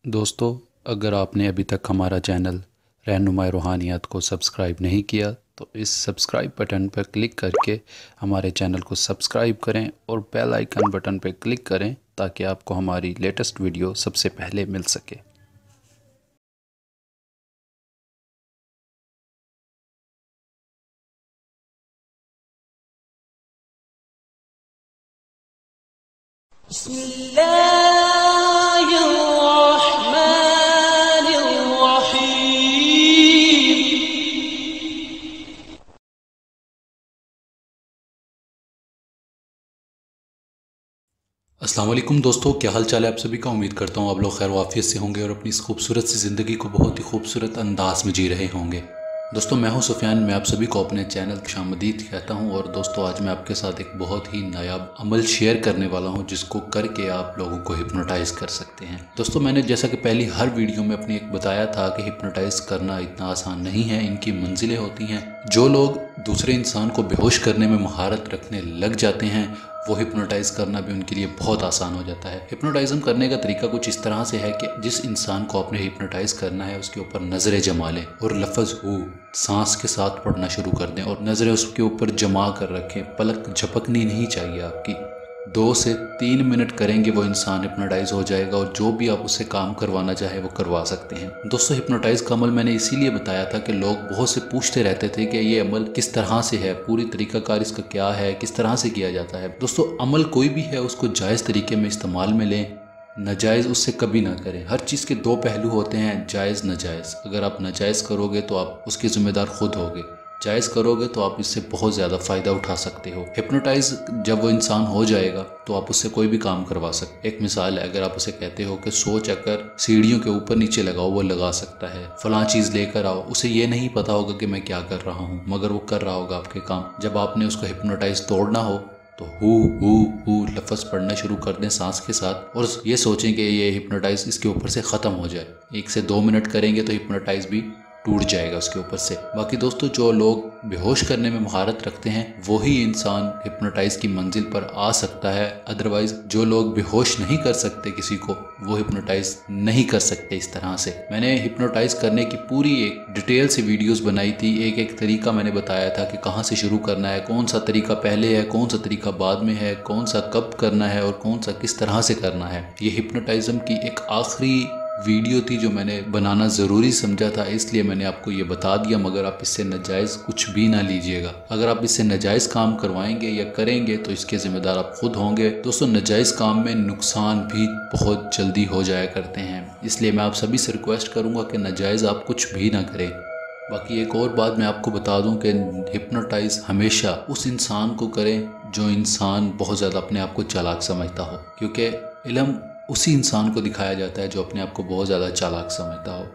दोस्तों, अगर आपने अभी तक हमारा चैनल रहनुमाई रूहानियत को सब्सक्राइब नहीं किया तो इस सब्सक्राइब बटन पर क्लिक करके हमारे चैनल को सब्सक्राइब करें और बेल आइकन बटन पर क्लिक करें ताकि आपको हमारी लेटेस्ट वीडियो सबसे पहले मिल सके। अस्सलाम वालेकुम दोस्तों, क्या हाल चाल है आप सभी का। उम्मीद करता हूँ आप लोग खैर वाफियत से होंगे और अपनी इस खूबसूरत सी ज़िंदगी को बहुत ही खूबसूरत अंदाज में जी रहे होंगे। दोस्तों, मैं हूं सुफियान, मैं आप सभी को अपने चैनल खुशामदीद कहता हूं। और दोस्तों, आज मैं आपके साथ एक बहुत ही नायाब अमल शेयर करने वाला हूं जिसको करके आप लोगों को हिप्नोटाइज कर सकते हैं। दोस्तों, मैंने जैसा कि पहली हर वीडियो में अपनी एक बताया था कि हिप्नोटाइज करना इतना आसान नहीं है, इनकी मंजिलें होती हैं। जो लोग दूसरे इंसान को बेहोश करने में महारत रखने लग जाते हैं वो हिप्नोटाइज करना भी उनके लिए बहुत आसान हो जाता है। हिप्नोटाइज़म करने का तरीका कुछ इस तरह से है कि जिस इंसान को आपने हिप्नोटाइज करना है उसके ऊपर नज़रें जमा लें और लफ्ज़ हु सांस के साथ पढ़ना शुरू कर दें और नज़रें उसके ऊपर जमा कर रखें। पलक झपकनी नहीं चाहिए आपकी। 2 से 3 मिनट करेंगे वो इंसान हिप्नोटाइज हो जाएगा और जो भी आप उससे काम करवाना चाहे वो करवा सकते हैं। दोस्तों, हिप्नोटाइज का अमल मैंने इसीलिए बताया था कि लोग बहुत से पूछते रहते थे कि ये अमल किस तरह से है, पूरी तरीकाकार इसका क्या है, किस तरह से किया जाता है। दोस्तों, अमल कोई भी है उसको जायज़ तरीके में इस्तेमाल में लें, नाजायज़ उससे कभी ना करें। हर चीज़ के 2 पहलू होते हैं, जायज़ नाजायज़। अगर आप नाजायज़ करोगे तो आप उसके ज़िम्मेदार खुद होगे, जायज़ करोगे तो आप इससे बहुत ज़्यादा फ़ायदा उठा सकते हो। हिप्नोटाइज जब वो इंसान हो जाएगा तो आप उससे कोई भी काम करवा सकते। एक मिसाल है, अगर आप उसे कहते हो कि सोच अगर सीढ़ियों के ऊपर नीचे लगाओ, वो लगा सकता है। फलां चीज़ लेकर आओ, उसे ये नहीं पता होगा कि मैं क्या कर रहा हूँ, मगर वो कर रहा होगा आपके काम। जब आपने उसको हिप्नोटाइज तोड़ना हो तो हु लफ्ज़ पढ़ना शुरू कर दें सांस के साथ और ये सोचें कि ये हिप्नोटाइज इसके ऊपर से ख़त्म हो जाए। 1 से 2 मिनट करेंगे तो हिप्नोटाइज भी टूट जाएगा उसके ऊपर से। बाकी दोस्तों, जो लोग बेहोश करने में महारत रखते हैं वही इंसान हिप्नोटाइज की मंजिल पर आ सकता है। अदरवाइज जो लोग बेहोश नहीं कर सकते किसी को, वो हिप्नोटाइज नहीं कर सकते इस तरह से। मैंने हिप्नोटाइज करने की पूरी एक डिटेल से वीडियोस बनाई थी। एक एक तरीका मैंने बताया था कि कहाँ से शुरू करना है, कौन सा तरीका पहले है, कौन सा तरीका बाद में है, कौन सा कब करना है और कौन सा किस तरह से करना है। ये हिप्नोटाइज्म की एक आखिरी वीडियो थी जो मैंने बनाना ज़रूरी समझा था, इसलिए मैंने आपको ये बता दिया। मगर आप इससे नाजायज़ कुछ भी ना लीजिएगा। अगर आप इससे नाजायज़ काम करवाएंगे या करेंगे तो इसके ज़िम्मेदार आप खुद होंगे। दोस्तों, नाजायज़ काम में नुकसान भी बहुत जल्दी हो जाया करते हैं, इसलिए मैं आप सभी से रिक्वेस्ट करूँगा कि नाजायज़ आप कुछ भी ना करें। बाकी एक और बात मैं आपको बता दूं कि हिप्नोटाइज हमेशा उस इंसान को करें जो इंसान बहुत ज़्यादा अपने आप को चालाक समझता हो, क्योंकि इल्म उसी इंसान को दिखाया जाता है जो अपने आप को बहुत ज़्यादा चालाक समझता हो।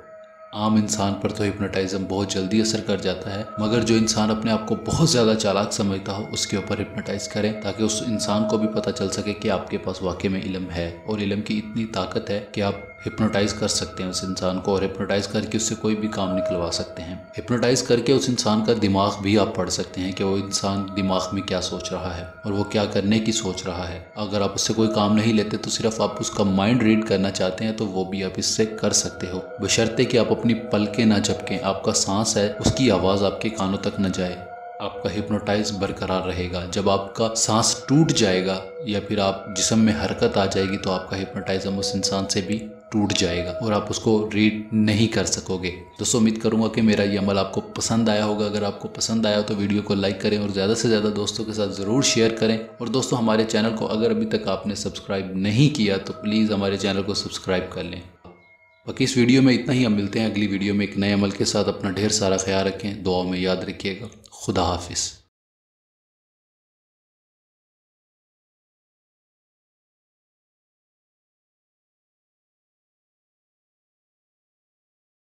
आम इंसान पर तो हिप्नोटाइज़म बहुत जल्दी असर कर जाता है, मगर जो इंसान अपने आप को बहुत ज़्यादा चालाक समझता हो उसके ऊपर हिप्नोटाइज करें ताकि उस इंसान को भी पता चल सके कि आपके पास वाकई में इल्म है और इल्म की इतनी ताकत है कि आप हिप्नोटाइज कर सकते हैं उस इंसान को और हिप्नोटाइज करके उससे कोई भी काम निकलवा सकते हैं। हिप्नोटाइज करके उस इंसान का दिमाग भी आप पढ़ सकते हैं कि वो इंसान दिमाग में क्या सोच रहा है और वो क्या करने की सोच रहा है। अगर आप उससे कोई काम नहीं लेते तो सिर्फ आप उसका माइंड रीड करना चाहते हैं तो वो भी आप इससे कर सकते हो, बशर्ते कि आप अपनी पलकें ना झपकें। आपका सांस है उसकी आवाज़ आपके कानों तक न जाए, आपका हिप्नोटाइज बरकरार रहेगा। जब आपका सांस टूट जाएगा या फिर आप जिस्म में हरकत आ जाएगी तो आपका हिप्नोटाइज़म उस इंसान से भी टूट जाएगा और आप उसको रीड नहीं कर सकोगे। दोस्तों, उम्मीद करूंगा कि मेरा ये अमल आपको पसंद आया होगा। अगर आपको पसंद आया तो वीडियो को लाइक करें और ज़्यादा से ज़्यादा दोस्तों के साथ ज़रूर शेयर करें। और दोस्तों, हमारे चैनल को अगर अभी तक आपने सब्सक्राइब नहीं किया तो प्लीज़ हमारे चैनल को सब्सक्राइब कर लें। बाकी इस वीडियो में इतना ही। हम मिलते हैं अगली वीडियो में एक नए अमल के साथ। अपना ढेर सारा ख्याल रखें, दुआ में याद रखिएगा। खुदा हाफिज़।